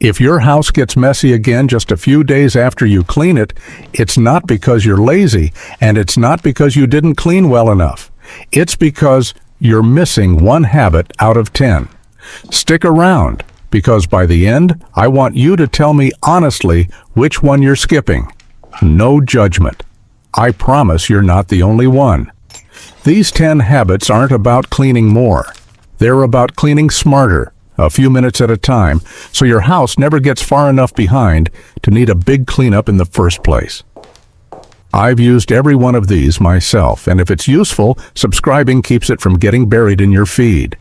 If your house gets messy again just a few days after you clean it, it's not because you're lazy, and it's not because you didn't clean well enough. It's because you're missing one habit out of 10. Stick around, because by the end, I want you to tell me honestly which one you're skipping. No judgment. I promise you're not the only one. These 10 habits aren't about cleaning more. They're about cleaning smarter, a few minutes at a time, so your house never gets far enough behind to need a big cleanup in the first place. I've used every one of these myself, and if it's useful, subscribing keeps it from getting buried in your feed.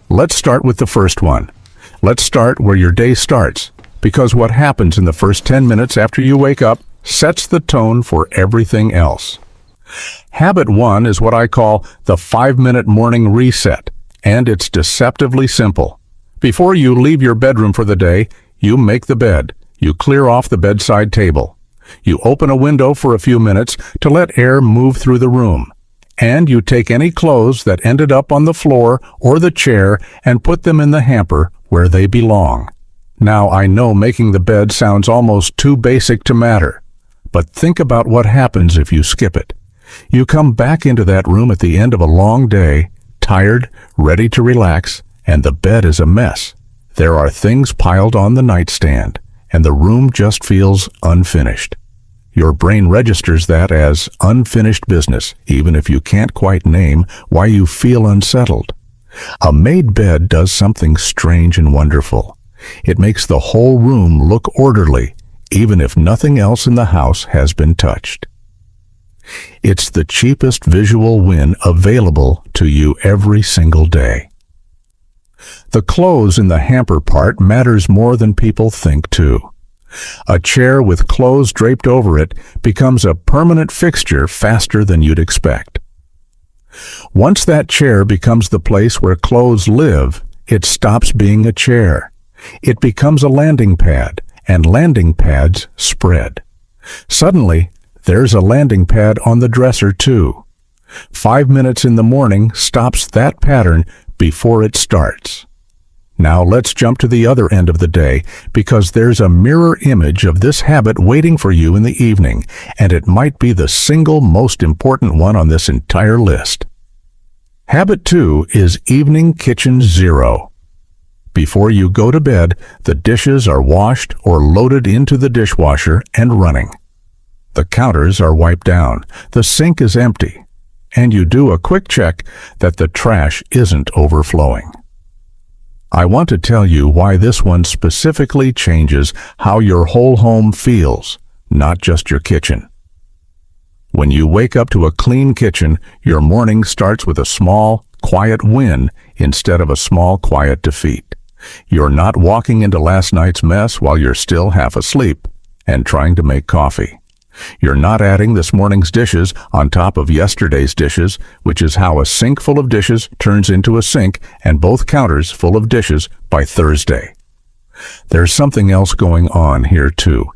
Let's start with the first one. Let's start where your day starts, because what happens in the first 10 minutes after you wake up sets the tone for everything else. Habit 1 is what I call the 5-minute morning reset, and it's deceptively simple. Before you leave your bedroom for the day, you make the bed. You clear off the bedside table. You open a window for a few minutes to let air move through the room. And you take any clothes that ended up on the floor or the chair and put them in the hamper where they belong. Now, I know making the bed sounds almost too basic to matter, but think about what happens if you skip it. You come back into that room at the end of a long day, tired, ready to relax, and the bed is a mess. There are things piled on the nightstand, and the room just feels unfinished. Your brain registers that as unfinished business, even if you can't quite name why you feel unsettled. A made bed does something strange and wonderful. It makes the whole room look orderly, even if nothing else in the house has been touched. It's the cheapest visual win available to you every single day. The clothes in the hamper part matters more than people think too. A chair with clothes draped over it becomes a permanent fixture faster than you'd expect. Once that chair becomes the place where clothes live, it stops being a chair. It becomes a landing pad, and landing pads spread. Suddenly, there's a landing pad on the dresser too. 5 minutes in the morning stops that pattern before it starts. Now let's jump to the other end of the day, because there's a mirror image of this habit waiting for you in the evening, and it might be the single most important one on this entire list. Habit 2 is evening kitchen zero. Before you go to bed, the dishes are washed or loaded into the dishwasher and running. The counters are wiped down, the sink is empty, and you do a quick check that the trash isn't overflowing. I want to tell you why this one specifically changes how your whole home feels, not just your kitchen. When you wake up to a clean kitchen, your morning starts with a small, quiet win instead of a small, quiet defeat. You're not walking into last night's mess while you're still half asleep and trying to make coffee. You're not adding this morning's dishes on top of yesterday's dishes, which is how a sink full of dishes turns into a sink and both counters full of dishes by Thursday. There's something else going on here too,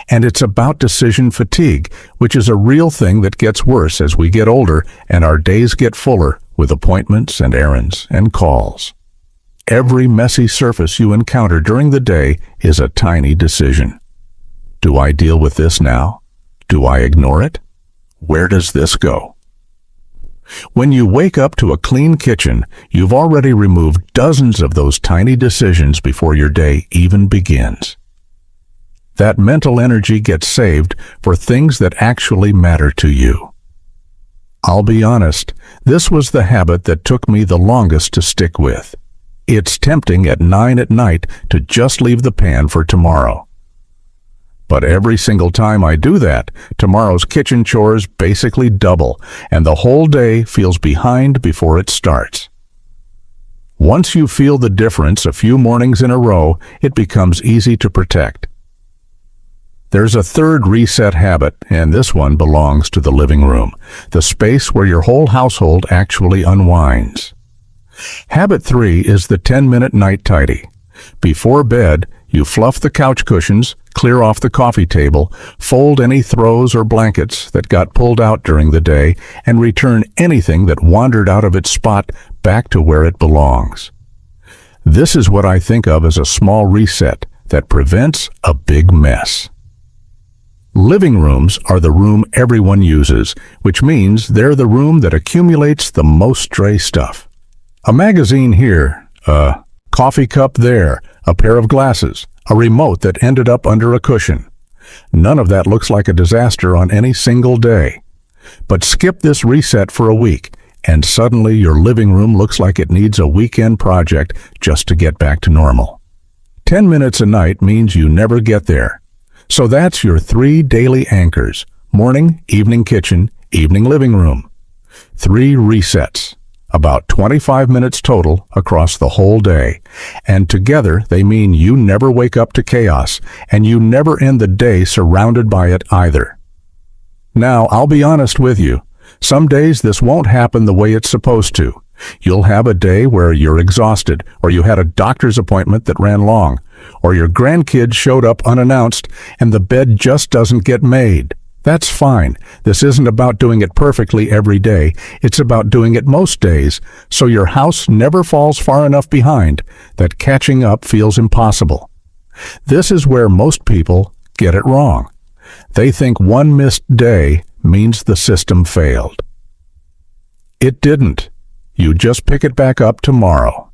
and it's about decision fatigue, which is a real thing that gets worse as we get older and our days get fuller with appointments and errands and calls. Every messy surface you encounter during the day is a tiny decision. Do I deal with this now? Do I ignore it? Where does this go? When you wake up to a clean kitchen, you've already removed dozens of those tiny decisions before your day even begins. That mental energy gets saved for things that actually matter to you. I'll be honest, this was the habit that took me the longest to stick with. It's tempting at 9 at night to just leave the pan for tomorrow. But every single time I do that, tomorrow's kitchen chores basically double, and the whole day feels behind before it starts. Once you feel the difference a few mornings in a row, it becomes easy to protect. There's a third reset habit, and this one belongs to the living room, the space where your whole household actually unwinds. Habit 3 is the 10-minute night tidy. Before bed, you fluff the couch cushions, clear off the coffee table, fold any throws or blankets that got pulled out during the day, and return anything that wandered out of its spot back to where it belongs. This is what I think of as a small reset that prevents a big mess. Living rooms are the room everyone uses, which means they're the room that accumulates the most stray stuff. A magazine here, a coffee cup there, a pair of glasses, a remote that ended up under a cushion. None of that looks like a disaster on any single day. But skip this reset for a week, and suddenly your living room looks like it needs a weekend project just to get back to normal. 10 minutes a night means you never get there. So that's your 3 daily anchors: morning, evening kitchen, evening living room. 3 resets, about 25 minutes total across the whole day. And together they mean you never wake up to chaos, and you never end the day surrounded by it either. Now, I'll be honest with you. Some days this won't happen the way it's supposed to. You'll have a day where you're exhausted, or you had a doctor's appointment that ran long, or your grandkids showed up unannounced and the bed just doesn't get made. That's fine. This isn't about doing it perfectly every day. It's about doing it most days, so your house never falls far enough behind that catching up feels impossible. This is where most people get it wrong. They think one missed day means the system failed. It didn't. You just pick it back up tomorrow.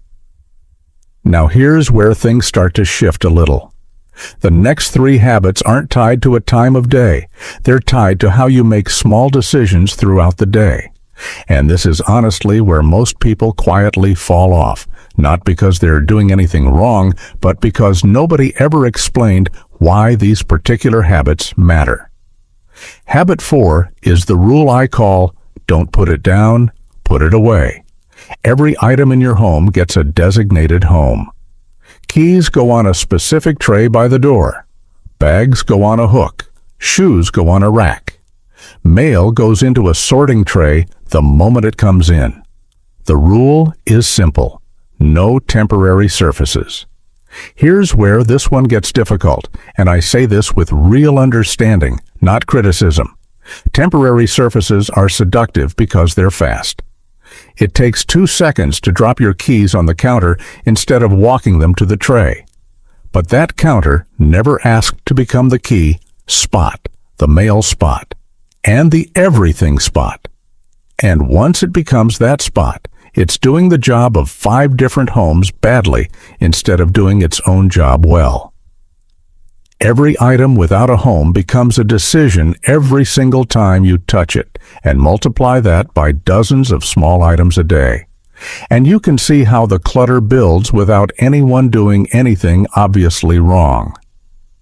Now here's where things start to shift a little. The next 3 habits aren't tied to a time of day. They're tied to how you make small decisions throughout the day. And this is honestly where most people quietly fall off, not because they're doing anything wrong, but because nobody ever explained why these particular habits matter. Habit 4 is the rule I call, don't put it down, put it away. Every item in your home gets a designated home. Keys go on a specific tray by the door. Bags go on a hook. Shoes go on a rack. Mail goes into a sorting tray the moment it comes in. The rule is simple: no temporary surfaces. Here's where this one gets difficult, and I say this with real understanding, not criticism. Temporary surfaces are seductive because they're fast. It takes 2 seconds to drop your keys on the counter instead of walking them to the tray. But that counter never asked to become the key spot, the mail spot, and the everything spot. And once it becomes that spot, it's doing the job of 5 different homes badly instead of doing its own job well. Every item without a home becomes a decision every single time you touch it, and multiply that by dozens of small items a day. And you can see how the clutter builds without anyone doing anything obviously wrong.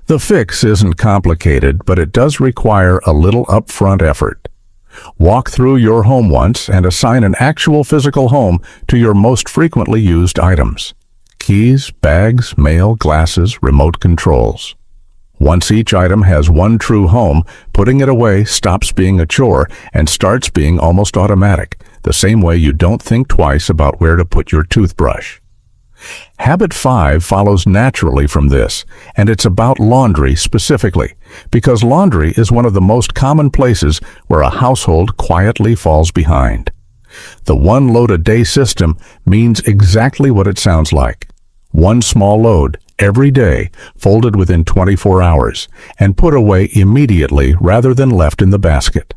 The fix isn't complicated, but it does require a little upfront effort. Walk through your home once and assign an actual physical home to your most frequently used items: keys, bags, mail, glasses, remote controls. Once each item has one true home, putting it away stops being a chore and starts being almost automatic, the same way you don't think twice about where to put your toothbrush. Habit 5 follows naturally from this, and it's about laundry specifically, because laundry is one of the most common places where a household quietly falls behind. The 1 load a day system means exactly what it sounds like. 1 small load every day, folded within 24 hours, and put away immediately rather than left in the basket.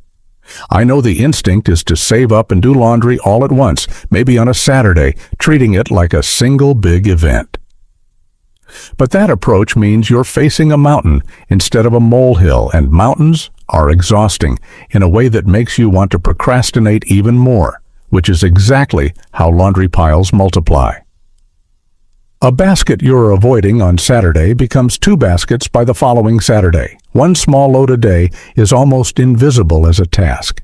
I know the instinct is to save up and do laundry all at once, maybe on a Saturday, treating it like a single big event. But that approach means you're facing a mountain instead of a molehill, and mountains are exhausting in a way that makes you want to procrastinate even more, which is exactly how laundry piles multiply. A basket you're avoiding on Saturday becomes 2 baskets by the following Saturday. 1 small load a day is almost invisible as a task.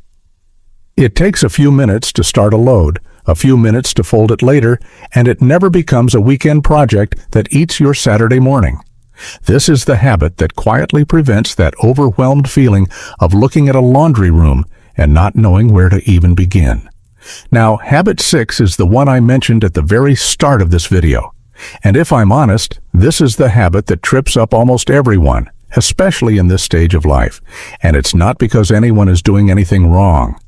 It takes a few minutes to start a load, a few minutes to fold it later, and it never becomes a weekend project that eats your Saturday morning. This is the habit that quietly prevents that overwhelmed feeling of looking at a laundry room and not knowing where to even begin. Now, habit 6 is the one I mentioned at the very start of this video. And if I'm honest, this is the habit that trips up almost everyone, especially in this stage of life. And it's not because anyone is doing anything wrong.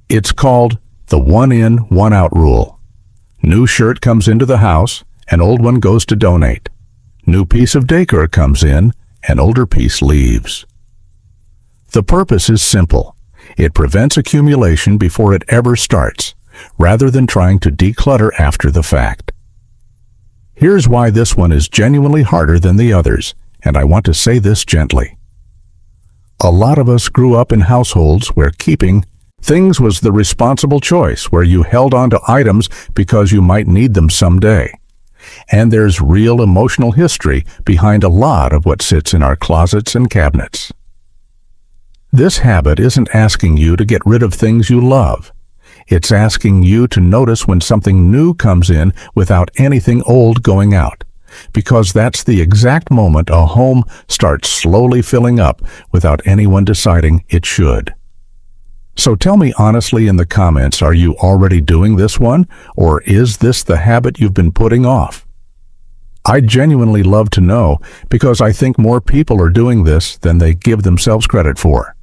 It's called the 1 in, 1 out rule. New shirt comes into the house, an old one goes to donate. New piece of decor comes in, an older piece leaves. The purpose is simple. It prevents accumulation before it ever starts, rather than trying to declutter after the fact. Here's why this one is genuinely harder than the others, and I want to say this gently. A lot of us grew up in households where keeping things was the responsible choice, where you held on to items because you might need them someday. And there's real emotional history behind a lot of what sits in our closets and cabinets. This habit isn't asking you to get rid of things you love. It's asking you to notice when something new comes in without anything old going out, because that's the exact moment a home starts slowly filling up without anyone deciding it should. So tell me honestly in the comments, are you already doing this one, or is this the habit you've been putting off? I'd genuinely love to know, because I think more people are doing this than they give themselves credit for.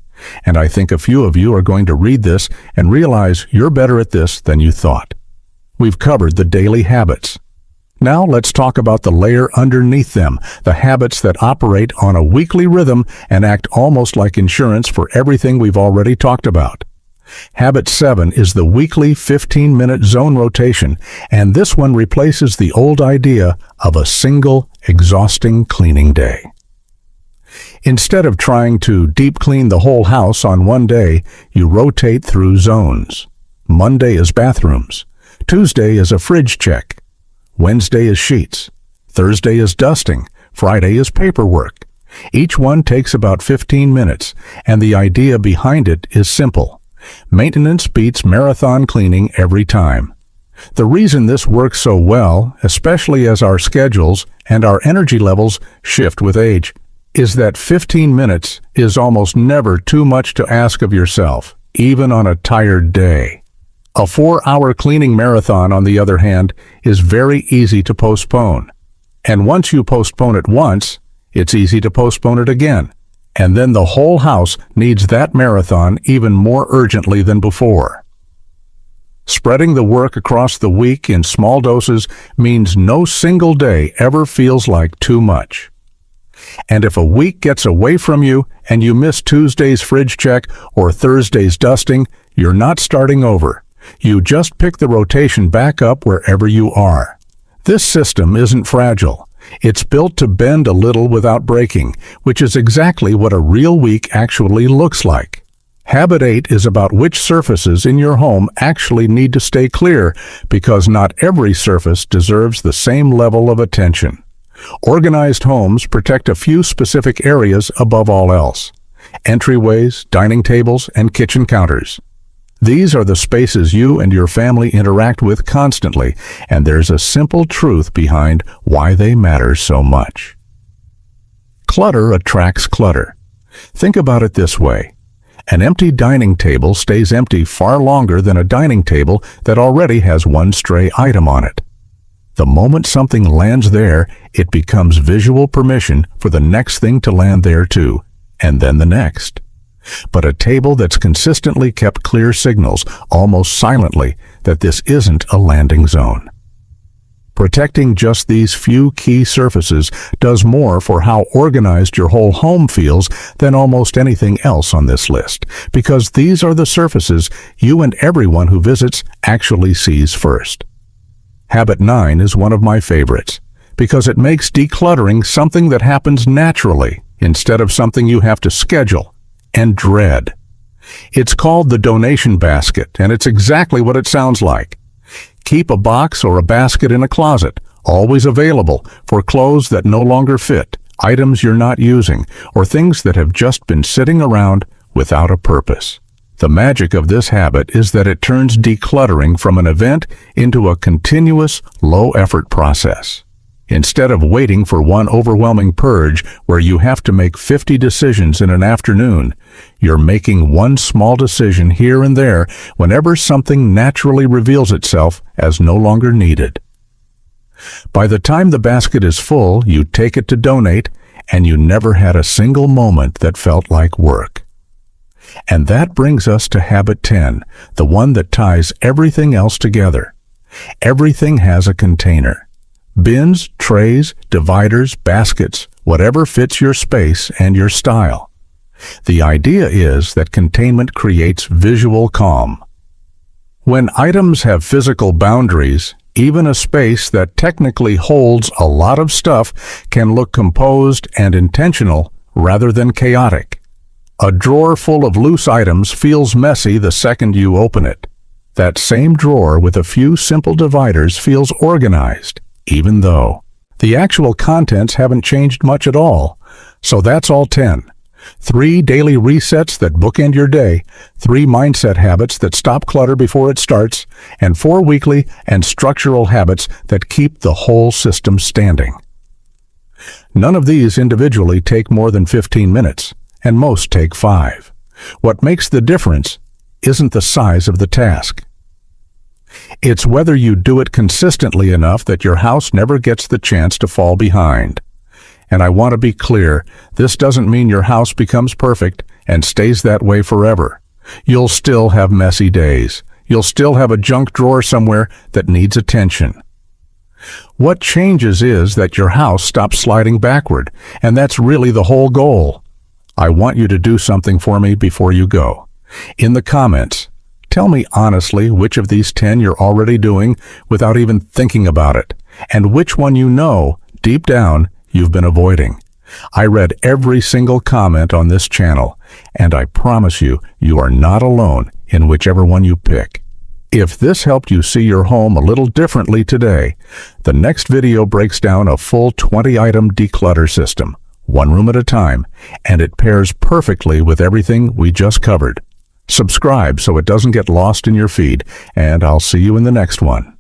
And I think a few of you are going to read this and realize you're better at this than you thought. We've covered the daily habits. Now let's talk about the layer underneath them, the habits that operate on a weekly rhythm and act almost like insurance for everything we've already talked about. Habit 7 is the weekly 15-minute zone rotation, and this one replaces the old idea of a single, exhausting cleaning day. Instead of trying to deep clean the whole house on one day, you rotate through zones. Monday is bathrooms. Tuesday is a fridge check. Wednesday is sheets. Thursday is dusting. Friday is paperwork. Each one takes about 15 minutes, and the idea behind it is simple. Maintenance beats marathon cleaning every time. The reason this works so well, especially as our schedules and our energy levels shift with age, is that 15 minutes is almost never too much to ask of yourself, even on a tired day. A 4-hour cleaning marathon, on the other hand, is very easy to postpone. And once you postpone it once, it's easy to postpone it again. And then the whole house needs that marathon even more urgently than before. Spreading the work across the week in small doses means no single day ever feels like too much. And if a week gets away from you and you miss Tuesday's fridge check or Thursday's dusting, you're not starting over. You just pick the rotation back up wherever you are. This system isn't fragile. It's built to bend a little without breaking, which is exactly what a real week actually looks like. Habit 8 is about which surfaces in your home actually need to stay clear, because not every surface deserves the same level of attention. Organized homes protect a few specific areas above all else: entryways, dining tables, and kitchen counters. These are the spaces you and your family interact with constantly, and there's a simple truth behind why they matter so much. Clutter attracts clutter. Think about it this way. An empty dining table stays empty far longer than a dining table that already has one stray item on it. The moment something lands there, it becomes visual permission for the next thing to land there too, and then the next. But a table that's consistently kept clear signals, almost silently, that this isn't a landing zone. Protecting just these few key surfaces does more for how organized your whole home feels than almost anything else on this list, because these are the surfaces you and everyone who visits actually sees first. Habit 9 is one of my favorites, because it makes decluttering something that happens naturally instead of something you have to schedule and dread. It's called the donation basket, and it's exactly what it sounds like. Keep a box or a basket in a closet, always available, for clothes that no longer fit, items you're not using, or things that have just been sitting around without a purpose. The magic of this habit is that it turns decluttering from an event into a continuous, low-effort process. Instead of waiting for one overwhelming purge where you have to make 50 decisions in an afternoon, you're making one small decision here and there whenever something naturally reveals itself as no longer needed. By the time the basket is full, you take it to donate, and you never had a single moment that felt like work. And that brings us to habit 10, the one that ties everything else together. Everything has a container. Bins, trays, dividers, baskets, whatever fits your space and your style. The idea is that containment creates visual calm. When items have physical boundaries, even a space that technically holds a lot of stuff can look composed and intentional rather than chaotic. A drawer full of loose items feels messy the second you open it. That same drawer with a few simple dividers feels organized, even though the actual contents haven't changed much at all. So that's all 10. 3 daily resets that bookend your day, 3 mindset habits that stop clutter before it starts, and 4 weekly and structural habits that keep the whole system standing. None of these individually take more than 15 minutes, and most take 5. What makes the difference isn't the size of the task. It's whether you do it consistently enough that your house never gets the chance to fall behind. And I want to be clear, this doesn't mean your house becomes perfect and stays that way forever. You'll still have messy days. You'll still have a junk drawer somewhere that needs attention. What changes is that your house stops sliding backward, and that's really the whole goal. I want you to do something for me before you go. In the comments, tell me honestly which of these 10 you're already doing without even thinking about it, and which one you know, deep down, you've been avoiding. I read every single comment on this channel, and I promise you, you are not alone in whichever one you pick. If this helped you see your home a little differently today, the next video breaks down a full 20-item declutter system, one room at a time, and it pairs perfectly with everything we just covered. Subscribe so it doesn't get lost in your feed, and I'll see you in the next one.